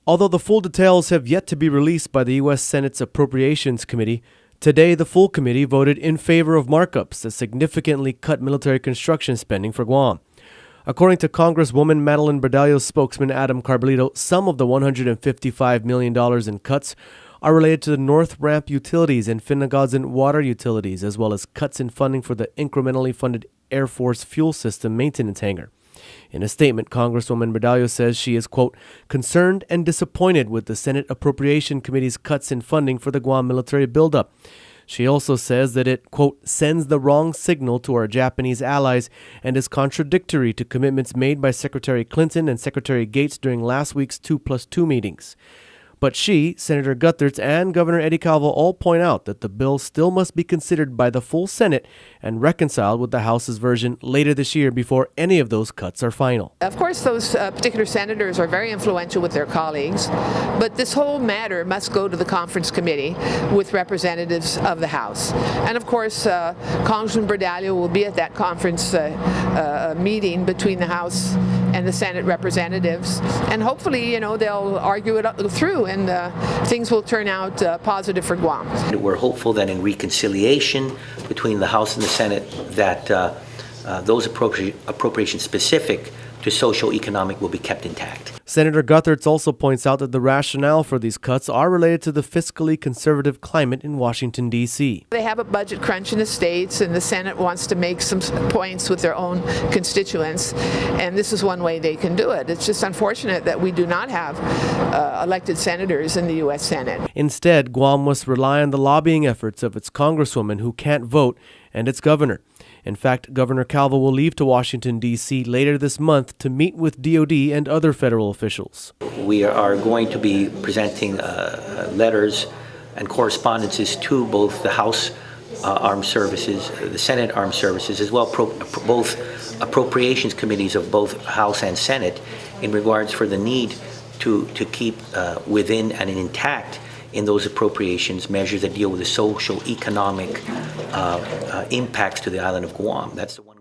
Although the full details have yet to be released by the U.S. Senate's Appropriations Committee, today the full committee voted in favor of markups that significantly cut military construction spending for Guam. According to Congresswoman Madeline Bardallo's spokesman Adam Carbolito, some of the $155 million in cuts are related to the North Ramp utilities and Finagazan water utilities, as well as cuts in funding for the incrementally funded Air Force fuel system maintenance hangar. In a statement, Congresswoman Bardallo says she is, quote, concerned and disappointed with the Senate Appropriation Committee's cuts in funding for the Guam military buildup. She also says that it, quote, sends the wrong signal to our Japanese allies and is contradictory to commitments made by Secretary Clinton and Secretary Gates during last week's 2+2 meetings. But she, Senator Guthertz, and Governor Eddie Calvo all point out that the bill still must be considered by the full Senate and reconciled with the House's version later this year before any of those cuts are final. Of course, those particular senators are very influential with their colleagues, but this whole matter must go to the conference committee with representatives of the House. And of course, Congressman Bardallo will be at that conference meeting between the House and the Senate representatives, and hopefully, they'll argue it through and things will turn out positive for Guam. We're hopeful that in reconciliation between the House and the Senate that those appropriations specific to socio-economic will be kept intact. Senator Guthertz also points out that the rationale for these cuts are related to the fiscally conservative climate in Washington, D.C. They have a budget crunch in the states, and the Senate wants to make some points with their own constituents, and this is one way they can do it. It's just unfortunate that we do not have elected senators in the U.S. Senate. Instead, Guam must rely on the lobbying efforts of its congresswoman who can't vote and its governor. In fact, Governor Calvo will leave to Washington, D.C. later this month to meet with DOD and other federal officials. We are going to be presenting letters and correspondences to both the House Armed Services, the Senate Armed Services, as well both appropriations committees of both House and Senate in regards for the need to keep within and intact in those appropriations measures that deal with the social, economic impacts to the island of Guam. That's the one.